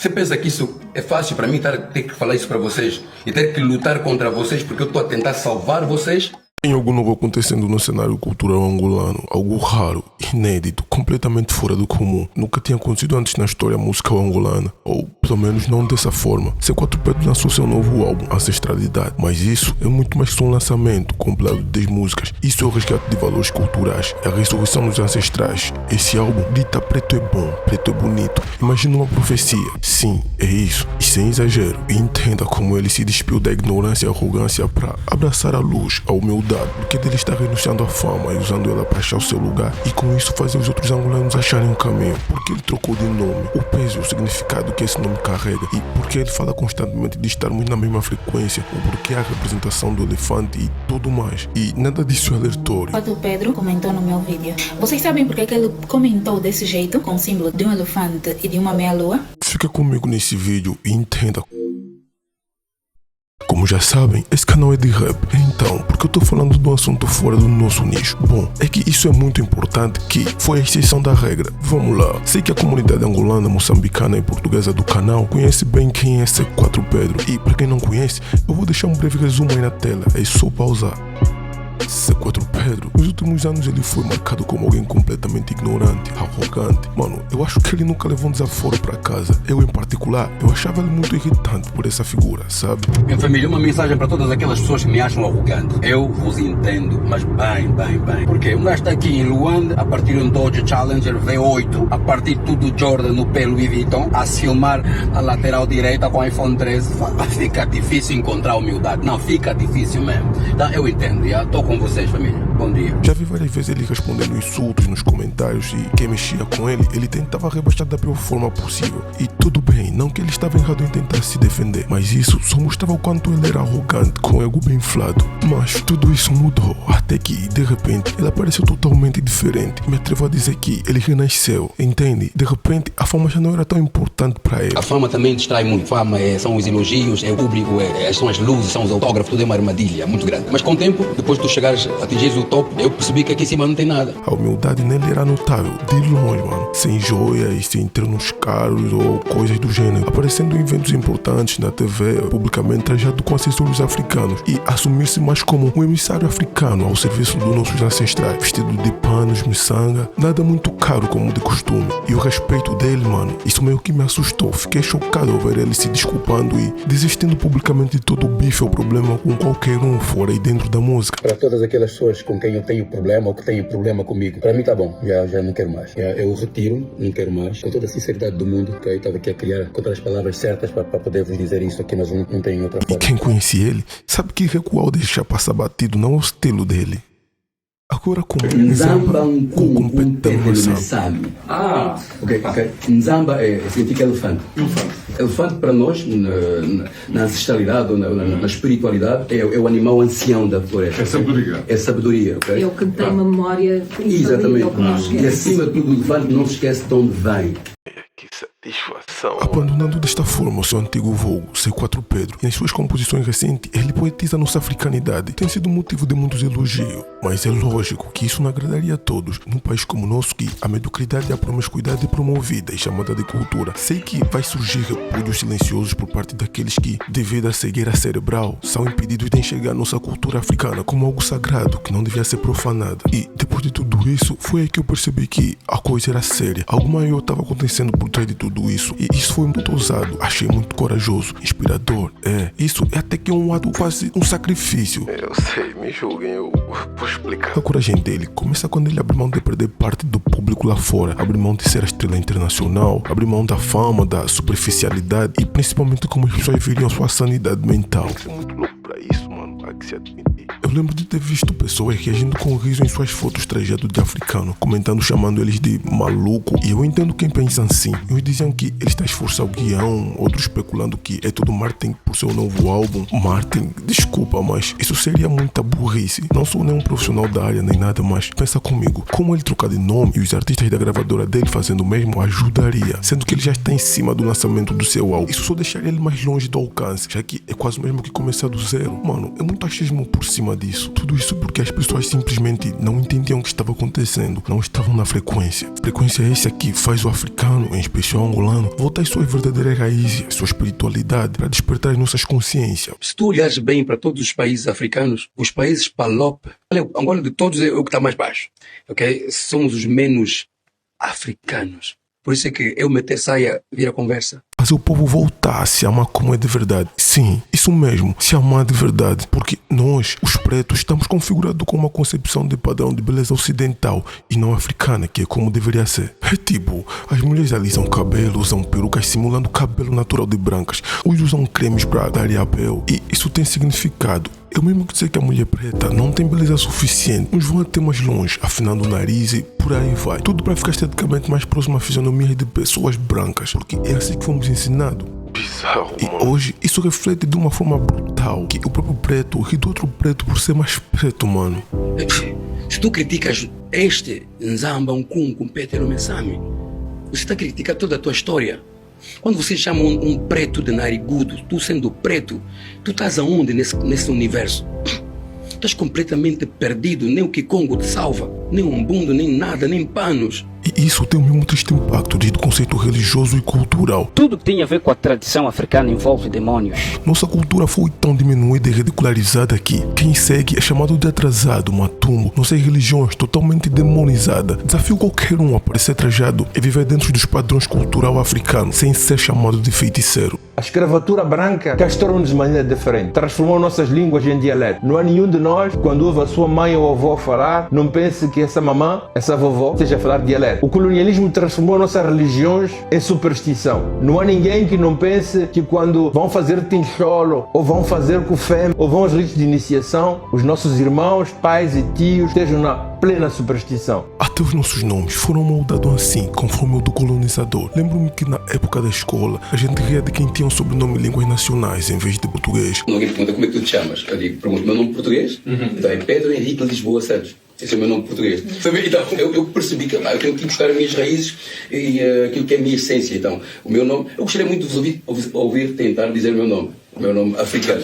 Você pensa que isso é fácil para mim ter que falar isso para vocês e ter que lutar contra vocês porque eu estou a tentar salvar vocês? Tem algo novo acontecendo no cenário cultural angolano, algo raro, inédito, completamente fora do comum. Nunca tinha acontecido antes na história musical angolana, ou pelo menos não dessa forma. C4 Pedro lançou seu novo álbum, Ancestralidade, mas isso é muito mais que um lançamento completo de 10 músicas. Isso é o resgate de valores culturais, é a ressurreição dos ancestrais. Esse álbum dita preto é bom, preto é bonito. Imagina uma profecia, sim, é isso, e sem exagero. E entenda como ele se despiu da ignorância e arrogância para abraçar a luz, a humildade, porque ele está renunciando à fama e usando ela para achar o seu lugar e com isso fazer os outros angolanos acharem um caminho. Porque ele trocou de nome, o peso e o significado que esse nome carrega, e porque ele fala constantemente de estarmos na mesma frequência, o porquê a representação do elefante e tudo mais. E nada disso é aleatório. O Pedro comentou no meu vídeo. Vocês sabem porque é que ele comentou desse jeito, com o símbolo de um elefante e de uma meia-lua? Fica comigo nesse vídeo e entenda. Como já sabem, esse canal é de rap. Então, porque eu tô falando de um assunto fora do nosso nicho? Bom, é que isso é muito importante, que foi a exceção da regra. Vamos lá. Sei que a comunidade angolana, moçambicana e portuguesa do canal conhece bem quem é C4 Pedro. E para quem não conhece, eu vou deixar um breve resumo aí na tela. É só pausar. C4 Pedro, nos últimos anos ele foi marcado como alguém completamente ignorante, arrogante. Mano, eu acho que ele nunca levou um desaforo para casa. Eu em particular, eu achava ele muito irritante por essa figura, sabe? Minha família, uma mensagem para todas aquelas pessoas que me acham arrogante. Eu vos entendo, mas bem. Porque um gajo está aqui em Luanda, a partir de um Dodge Challenger V8, a partir de tudo Jordan no pé Louis Vuitton, a filmar a lateral direita com iPhone 13. Fica difícil encontrar humildade. Não, fica difícil mesmo. Então eu entendo, já estou com vocês, família. Bom dia. Já vi várias vezes ele respondendo insultos nos comentários e quem mexia com ele tentava rebaixar da pior forma possível. E tudo bem, não que ele estava errado em tentar se defender, mas isso só mostrava o quanto ele era arrogante, com o ego bem inflado. Mas tudo isso mudou, até que, de repente, ele apareceu totalmente diferente. Me atrevo a dizer que ele renasceu, entende? De repente, a fama já não era tão importante para ele. A fama também distrai muito. Fama são os elogios, é o público, são as luzes, são os autógrafos, tudo é uma armadilha muito grande. Mas com o tempo, depois de tu chegares, atingires o top, eu percebi que aqui em cima não tem nada. A humildade nele era notável, de longe, mano. Sem joias, sem ternos caros ou coisas do gênero. Aparecendo em eventos importantes na TV, publicamente trajado com acessórios africanos. E assumir-se mais como um emissário africano ao serviço dos nossos ancestrais. Vestido de panos, miçanga, nada muito caro como de costume. E o respeito dele, mano, isso meio que me assustou. Fiquei chocado ao ver ele se desculpando e desistindo publicamente de todo o bife ou problema com qualquer um fora e dentro da música. Para todas aquelas pessoas com quem eu tenho problema ou que têm problema comigo, para mim tá bom, já não quero mais. Eu retiro, não quero mais, com toda a sinceridade do mundo, que eu estava aqui a criar com todas as palavras certas para poder vos dizer isso aqui, mas não tenho outra forma. E quem conhece ele, sabe que recuar ou deixar passar batido não é o estilo dele. Agora como Nzamba completamente. Ok. Nzamba significa elefante. Elefante para nós, na ancestralidade ou na espiritualidade, é o animal ancião da floresta. É sabedoria, ok? É o que tem memória. Exatamente. E acima de tudo, o elefante não se esquece de onde vem. Que satisfação. Abandonando desta forma o seu antigo voo, C4 Pedro, e nas suas composições recentes, ele poetiza nossa africanidade. Tem sido motivo de muitos elogios, mas é lógico que isso não agradaria a todos. Num país como o nosso, que a mediocridade e a promiscuidade é promovida e chamada de cultura, sei que vai surgir repúdios silenciosos por parte daqueles que, devido à cegueira cerebral, são impedidos de enxergar nossa cultura africana como algo sagrado que não devia ser profanada. E depois de tudo isso, foi aí que eu percebi que a coisa era séria. Algo maior estava acontecendo por trás de tudo isso. E isso foi muito ousado, achei muito corajoso, inspirador. Isso é até que um ato, quase um sacrifício. Eu sei, me julguem, eu vou explicar. A coragem dele começa quando ele abre mão de perder parte do público lá fora, abre mão de ser a estrela internacional, abre mão da fama, da superficialidade e principalmente como as pessoas viriam sua sanidade mental. Você é muito louco pra isso, mano, há que se admitir. Eu lembro de ter visto pessoas reagindo com riso em suas fotos trajado de africano, comentando, chamando eles de maluco, e eu entendo quem pensa assim. Uns diziam que ele está a esforçar o guião, outros especulando que é tudo Martin por seu novo álbum. Martin, desculpa, mas isso seria muita burrice. Não sou nenhum profissional da área nem nada, mas pensa comigo, como ele trocar de nome e os artistas da gravadora dele fazendo o mesmo ajudaria, sendo que ele já está em cima do lançamento do seu álbum. Isso só deixaria ele mais longe do alcance, já que é quase o mesmo que começar do zero. Mano, é muito achismo por cima disso. Tudo isso porque as pessoas simplesmente não entendiam o que estava acontecendo, não estavam na frequência. Frequência essa que faz o africano, em especial o angolano, voltar às suas verdadeiras raízes, à sua espiritualidade, para despertar as nossas consciências. Se tu olhares bem para todos os países africanos, os países PALOP, olha, Angola de todos é o que está mais baixo, ok? Somos os menos africanos. Por isso é que eu meter saia vira conversa. Fazer o povo voltar a se amar como é de verdade. Sim, isso mesmo, se amar de verdade. Porque nós, os pretos, estamos configurados com uma concepção de padrão de beleza ocidental e não africana, que é como deveria ser. É tipo, as mulheres alisam cabelo, usam perucas simulando cabelo natural de brancas. Uns usam cremes para dar a pele. E isso tem significado. É o mesmo que dizer que a mulher preta não tem beleza suficiente. Uns vão até mais longe, afinando o nariz e por aí vai. Tudo para ficar esteticamente mais próximo à fisionomia de pessoas brancas. Porque é assim que fomos ensinados. Bizarro, E mano. hoje isso reflete de uma forma brutal que o próprio preto ri do outro preto por ser mais preto, mano. Se tu criticas este Nzamba, Nkunku, Pétero Mensami, você está a criticar toda a tua história. Quando você chama um preto de narigudo, tu sendo preto, tu estás aonde nesse universo? Estás completamente perdido, nem o Kikongo te salva, nem um bundo, nem nada, nem panos. E isso tem o mesmo triste impacto desde o conceito religioso e cultural. Tudo que tem a ver com a tradição africana envolve demônios. Nossa cultura foi tão diminuída e ridicularizada que quem segue é chamado de atrasado, matumbo. Nossas religiões totalmente demonizadas. Desafio qualquer um a parecer trajado e viver dentro dos padrões cultural africanos sem ser chamado de feiticeiro. A escravatura branca castrou-nos de maneira diferente, transformou nossas línguas em dialeto. Não há nenhum de nós, quando ouve a sua mãe ou avó falar, não pense que essa mamã, essa vovó, esteja a falar dialeto. O colonialismo transformou nossas religiões em superstição. Não há ninguém que não pense que quando vão fazer tincholo, ou vão fazer cufém, ou vão aos ritos de iniciação, os nossos irmãos, pais e tios estejam na plena superstição. Até os nossos nomes foram moldados assim, conforme o do colonizador. Lembro-me que na época da escola, a gente ria de quem tinha um sobrenome em línguas nacionais em vez de português. Alguém pergunta como é que tu te chamas? Eu digo, pergunto meu nome português? Então é Pedro Henrique Lisboa Santos. Esse é o meu nome português. Então, eu percebi que eu tenho que buscar as minhas raízes e aquilo que é a minha essência. Então, o meu nome... Eu gostaria muito de ouvir tentar dizer o meu nome africano.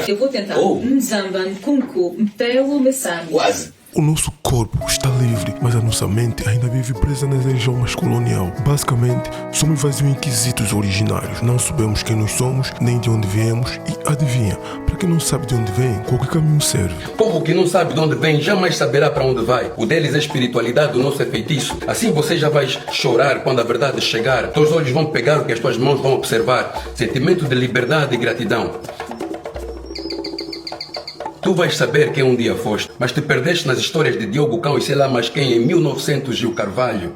Eu vou tentar. Nzamba, Nkunku, Mpelo, Messami. Quase. O nosso corpo está livre, mas a nossa mente ainda vive presa nas regiões colonial. Basicamente, somos vazios inquisitos originários. Não sabemos quem nós somos, nem de onde viemos. E adivinha, para quem não sabe de onde vem, qualquer caminho serve. Povo que não sabe de onde vem jamais saberá para onde vai. O deles é espiritualidade, o nosso é feitiço. Assim você já vai chorar quando a verdade chegar. Teus olhos vão pegar o que as tuas mãos vão observar. Sentimento de liberdade e gratidão. Tu vais saber quem um dia foste, mas te perdeste nas histórias de Diogo Cão e sei lá mais quem em 1900 Gil Carvalho.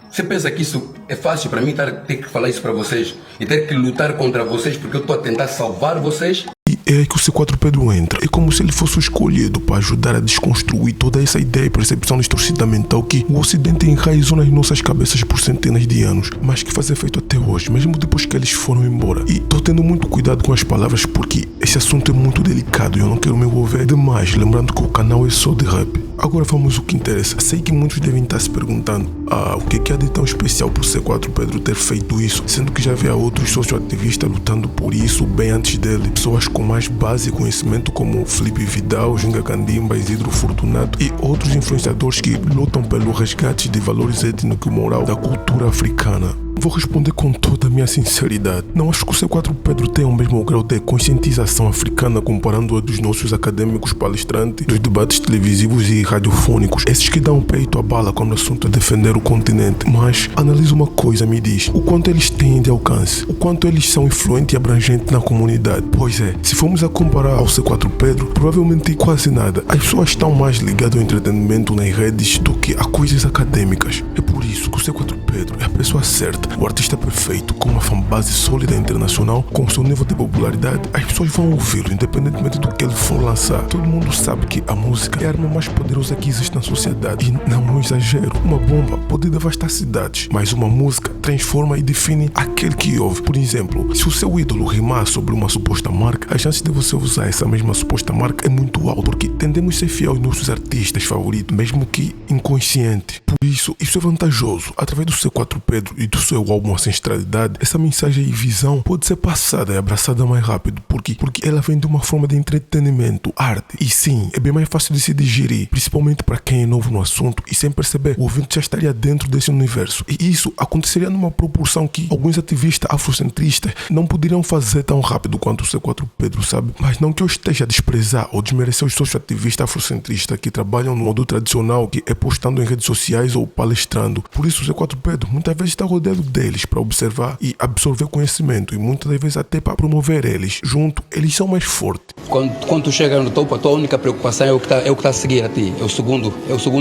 Você pensa que isso é fácil para mim ter que falar isso para vocês e ter que lutar contra vocês porque eu estou a tentar salvar vocês? E é aí que o C4 Pedro entra. É como se ele fosse o escolhido para ajudar a desconstruir toda essa ideia e percepção distorcida mental que o Ocidente enraizou nas nossas cabeças por centenas de anos, mas que faz efeito até hoje, mesmo depois que eles foram embora. E tô tendo muito cuidado com as palavras porque esse assunto é muito delicado e eu não quero me envolver demais, lembrando que o canal é só de rap. Agora vamos ao que interessa. Sei que muitos devem estar se perguntando o que há de tão especial por C4 Pedro ter feito isso, sendo que já havia outros socioativistas lutando por isso bem antes dele. Pessoas com mais base e conhecimento como Felipe Vidal, Ginga Candimba, Isidro Fortunato e outros influenciadores que lutam pelo resgate de valores étnicos e moral da cultura africana. Vou responder com toda a minha sinceridade. Não acho que o C4 Pedro tenha o mesmo grau de conscientização africana comparando a dos nossos acadêmicos palestrantes, dos debates televisivos e radiofônicos, esses que dão peito à bala quando o assunto é defender o continente. Mas analisa uma coisa, me diz, o quanto eles têm de alcance, o quanto eles são influentes e abrangentes na comunidade. Pois é, se formos a comparar ao C4 Pedro, provavelmente quase nada. As pessoas estão mais ligadas ao entretenimento nas redes do que a coisas acadêmicas. É por isso que o C4 Pedro é a pessoa certa. O artista perfeito, com uma fanbase sólida internacional, com seu nível de popularidade, as pessoas vão ouvi-lo, independentemente do que ele for lançar. Todo mundo sabe que a música é a arma mais poderosa que existe na sociedade. E não é um exagero. Uma bomba pode devastar cidades, mas uma música transforma e define aquele que ouve. Por exemplo, se o seu ídolo rimar sobre uma suposta marca, a chance de você usar essa mesma suposta marca é muito alta, porque tendemos a ser fiéis aos nossos artistas favoritos, mesmo que inconsciente. Por isso é vantajoso. Através do C4 Pedro e do seu álbum Ancestralidade, essa mensagem e visão pode ser passada e abraçada mais rápido, porque ela vem de uma forma de entretenimento, arte, e sim, é bem mais fácil de se digerir, principalmente para quem é novo no assunto e sem perceber, o ouvinte já estaria dentro desse universo. E isso aconteceria numa proporção que alguns ativistas afrocentristas não poderiam fazer tão rápido quanto o C4 Pedro, sabe? Mas não que eu esteja a desprezar ou desmerecer os socio-ativistas afrocentristas que trabalham no modo tradicional, que é postando em redes sociais ou palestrando. Por isso o C4 Pedro muitas vezes está rodeado deles para observar e absorver conhecimento, e muitas vezes até para promover eles. Junto, eles são mais fortes. Quando tu chega no topo, a tua única preocupação é o que está a seguir a ti, é o segundo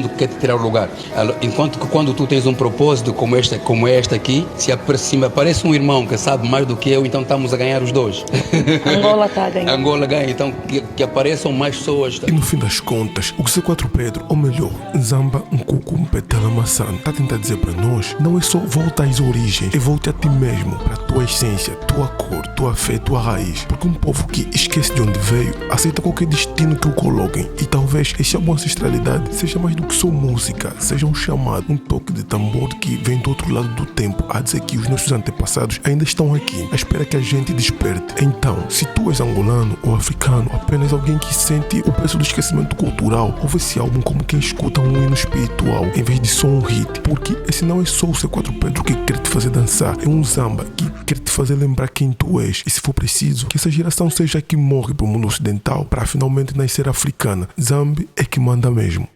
que quer te tirar o lugar. Enquanto que quando tu tens um propósito como este aqui, se aparece um irmão que sabe mais do que eu, então estamos a ganhar os dois. Angola está a ganhar. Angola ganha, então que apareçam mais pessoas. E no fim das contas, o que C4 Pedro, ou melhor, Nzamba Nkuku Mpetela Massana, está a tentar dizer para nós, não é só volta às origens, é volta a ti mesmo, para a tua essência, tua cor, tua fé, tua raiz. Porque um povo que esquece de onde veio, aceita qualquer destino que o coloquem. E talvez esse álbum Ancestralidade seja mais do que só música, seja um chamado, um toque de tambor que vem do outro lado do tempo, a dizer que os nossos antepassados ainda estão aqui, à espera que a gente desperte. Então, se tu és angolano ou africano, apenas alguém que sente o peso do esquecimento cultural, ouve esse álbum como quem escuta um hino espiritual, em vez de só um hit. Porque esse não é só o C4 Pedro que quer te fazer dançar, é um Nzamba que quer te fazer lembrar quem tu és. E se for preciso, que essa geração seja a que morre pro mundo ocidental para finalmente nascer africana. Zambi é que manda mesmo.